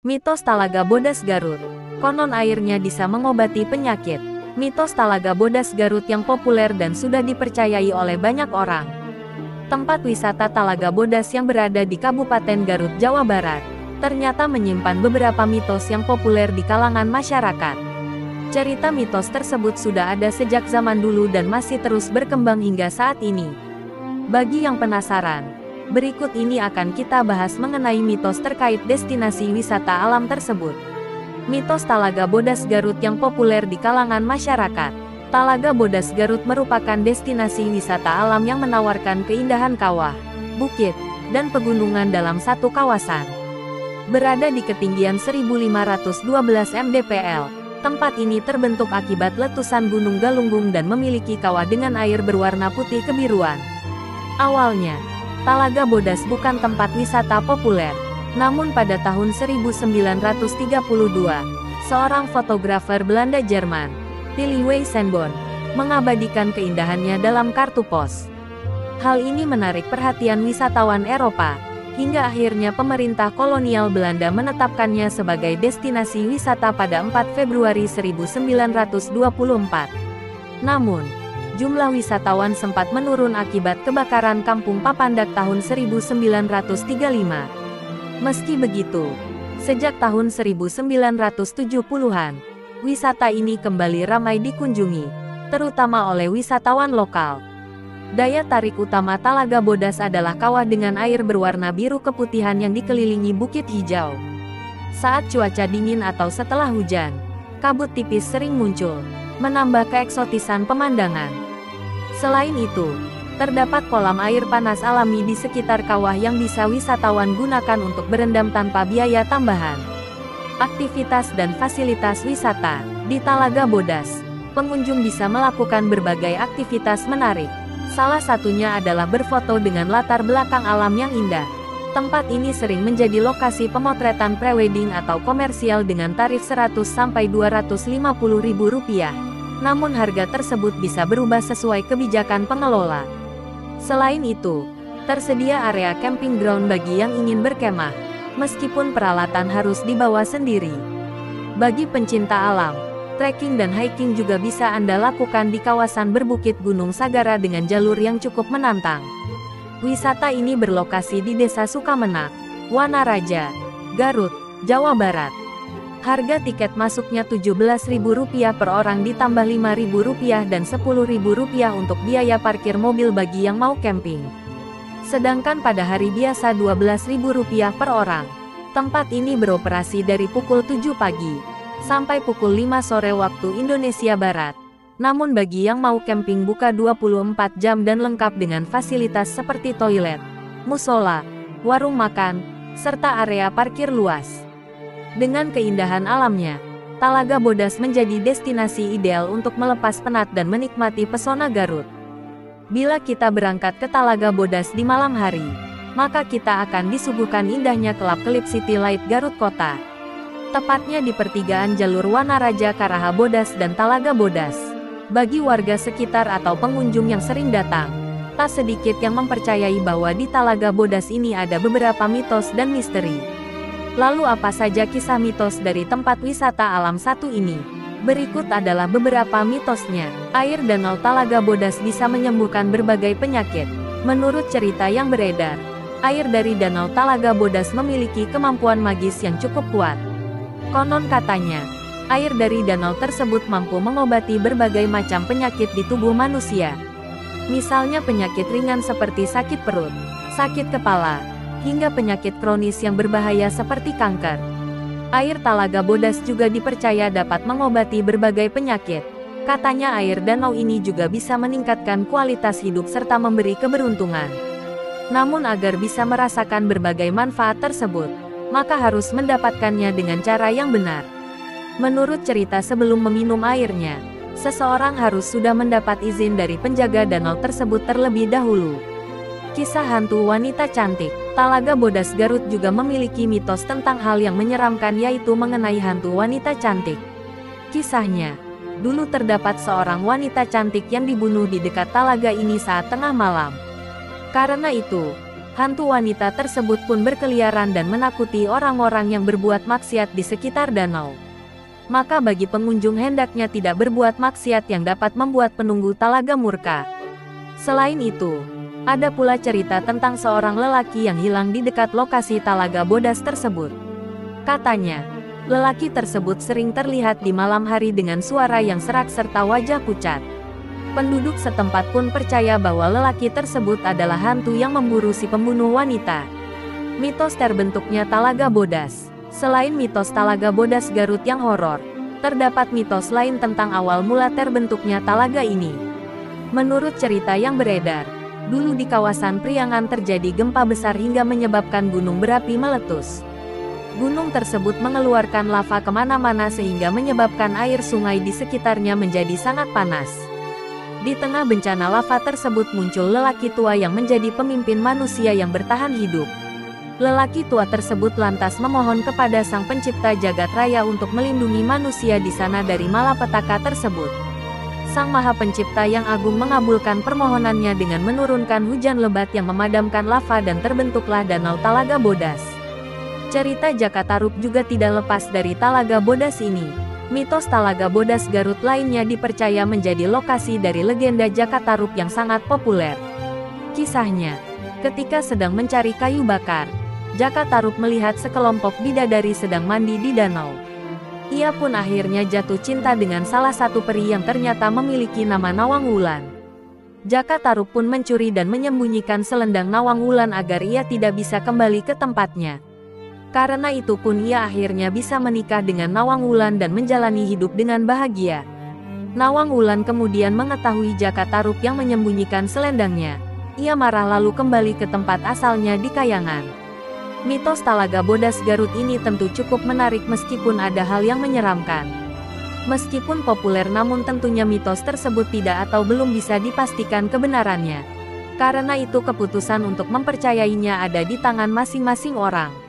Mitos Talaga Bodas Garut. Konon airnya bisa mengobati penyakit. Mitos Talaga Bodas Garut yang populer dan sudah dipercayai oleh banyak orang. Tempat wisata Talaga Bodas yang berada di Kabupaten Garut, Jawa Barat, ternyata menyimpan beberapa mitos yang populer di kalangan masyarakat. Cerita mitos tersebut sudah ada sejak zaman dulu dan masih terus berkembang hingga saat ini. Bagi yang penasaran, berikut ini akan kita bahas mengenai mitos terkait destinasi wisata alam tersebut. Mitos Talaga Bodas Garut yang populer di kalangan masyarakat. Talaga Bodas Garut merupakan destinasi wisata alam yang menawarkan keindahan kawah, bukit, dan pegunungan dalam satu kawasan. Berada di ketinggian 1512 mdpl, tempat ini terbentuk akibat letusan Gunung Galunggung dan memiliki kawah dengan air berwarna putih kebiruan. Awalnya, Talaga Bodas bukan tempat wisata populer, namun pada tahun 1932, seorang fotografer Belanda Jerman, Tilly Weissenborn, mengabadikan keindahannya dalam kartu pos. Hal ini menarik perhatian wisatawan Eropa, hingga akhirnya pemerintah kolonial Belanda menetapkannya sebagai destinasi wisata pada 4 Februari 1924. Namun, jumlah wisatawan sempat menurun akibat kebakaran Kampung Papandak tahun 1935. Meski begitu, sejak tahun 1970-an, wisata ini kembali ramai dikunjungi, terutama oleh wisatawan lokal. Daya tarik utama Talaga Bodas adalah kawah dengan air berwarna biru keputihan yang dikelilingi bukit hijau. Saat cuaca dingin atau setelah hujan, kabut tipis sering muncul, menambah keeksotisan pemandangan. Selain itu, terdapat kolam air panas alami di sekitar kawah yang bisa wisatawan gunakan untuk berendam tanpa biaya tambahan. Aktivitas dan fasilitas wisata di Talaga Bodas, pengunjung bisa melakukan berbagai aktivitas menarik. Salah satunya adalah berfoto dengan latar belakang alam yang indah. Tempat ini sering menjadi lokasi pemotretan prewedding atau komersial dengan tarif Rp100–250.000. Namun harga tersebut bisa berubah sesuai kebijakan pengelola. Selain itu, tersedia area camping ground bagi yang ingin berkemah, meskipun peralatan harus dibawa sendiri. Bagi pencinta alam, trekking dan hiking juga bisa Anda lakukan di kawasan berbukit Gunung Sagara dengan jalur yang cukup menantang. Wisata ini berlokasi di Desa Sukamenak, Wanaraja, Garut, Jawa Barat. Harga tiket masuknya Rp17.000 per orang ditambah Rp5.000 dan Rp10.000 untuk biaya parkir mobil bagi yang mau camping. Sedangkan pada hari biasa Rp12.000 per orang. Tempat ini beroperasi dari pukul 7 pagi sampai pukul 5 sore waktu Indonesia Barat. Namun bagi yang mau camping buka 24 jam dan lengkap dengan fasilitas seperti toilet, musola, warung makan, serta area parkir luas. Dengan keindahan alamnya, Talaga Bodas menjadi destinasi ideal untuk melepas penat dan menikmati pesona Garut. Bila kita berangkat ke Talaga Bodas di malam hari, maka kita akan disuguhkan indahnya kelap-kelip City Light Garut Kota. Tepatnya di pertigaan jalur Wanaraja, Karaha Bodas dan Talaga Bodas. Bagi warga sekitar atau pengunjung yang sering datang, tak sedikit yang mempercayai bahwa di Talaga Bodas ini ada beberapa mitos dan misteri. Lalu apa saja kisah mitos dari tempat wisata alam satu ini? Berikut adalah beberapa mitosnya. Air Danau Talaga Bodas bisa menyembuhkan berbagai penyakit. Menurut cerita yang beredar, air dari Danau Talaga Bodas memiliki kemampuan magis yang cukup kuat. Konon katanya, air dari danau tersebut mampu mengobati berbagai macam penyakit di tubuh manusia. Misalnya penyakit ringan seperti sakit perut, sakit kepala, hingga penyakit kronis yang berbahaya seperti kanker. Air Talaga Bodas juga dipercaya dapat mengobati berbagai penyakit. Katanya air danau ini juga bisa meningkatkan kualitas hidup serta memberi keberuntungan. Namun agar bisa merasakan berbagai manfaat tersebut, maka harus mendapatkannya dengan cara yang benar. Menurut cerita sebelum meminum airnya, seseorang harus sudah mendapat izin dari penjaga danau tersebut terlebih dahulu. Kisah hantu wanita cantik. Talaga Bodas Garut juga memiliki mitos tentang hal yang menyeramkan, yaitu mengenai hantu wanita cantik. Kisahnya, dulu terdapat seorang wanita cantik yang dibunuh di dekat talaga ini saat tengah malam. Karena itu, Hantu wanita tersebut pun berkeliaran dan menakuti orang-orang yang berbuat maksiat di sekitar danau. Maka bagi pengunjung hendaknya tidak berbuat maksiat yang dapat membuat penunggu talaga murka. Selain itu, ada pula cerita tentang seorang lelaki yang hilang di dekat lokasi talaga bodas tersebut. Katanya, lelaki tersebut sering terlihat di malam hari dengan suara yang serak serta wajah pucat. Penduduk setempat pun percaya bahwa lelaki tersebut adalah hantu yang memburu si pembunuh wanita. Mitos terbentuknya Talaga Bodas. Selain mitos Talaga Bodas Garut yang horor, terdapat mitos lain tentang awal mula terbentuknya talaga ini. Menurut cerita yang beredar, dulu di kawasan Priangan terjadi gempa besar hingga menyebabkan gunung berapi meletus. Gunung tersebut mengeluarkan lava kemana-mana sehingga menyebabkan air sungai di sekitarnya menjadi sangat panas. Di tengah bencana lava tersebut muncul lelaki tua yang menjadi pemimpin manusia yang bertahan hidup. Lelaki tua tersebut lantas memohon kepada Sang Pencipta Jagat Raya untuk melindungi manusia di sana dari malapetaka tersebut. Sang Maha Pencipta yang agung mengabulkan permohonannya dengan menurunkan hujan lebat yang memadamkan lava dan terbentuklah Danau Talaga Bodas. Cerita Jakatarup juga tidak lepas dari Talaga Bodas ini. Mitos Talaga Bodas Garut lainnya dipercaya menjadi lokasi dari legenda Jakatarup yang sangat populer. Kisahnya, ketika sedang mencari kayu bakar, Jakatarup melihat sekelompok bidadari sedang mandi di danau. Ia pun akhirnya jatuh cinta dengan salah satu peri yang ternyata memiliki nama Nawang Wulan. Jakatarup pun mencuri dan menyembunyikan selendang Nawang Wulan agar ia tidak bisa kembali ke tempatnya. Karena itu pun ia akhirnya bisa menikah dengan Nawang Wulan dan menjalani hidup dengan bahagia. Nawang Wulan kemudian mengetahui Jakatarup yang menyembunyikan selendangnya. Ia marah lalu kembali ke tempat asalnya di Kayangan. Mitos Talaga Bodas Garut ini tentu cukup menarik meskipun ada hal yang menyeramkan. Meskipun populer namun tentunya mitos tersebut tidak atau belum bisa dipastikan kebenarannya. Karena itu keputusan untuk mempercayainya ada di tangan masing-masing orang.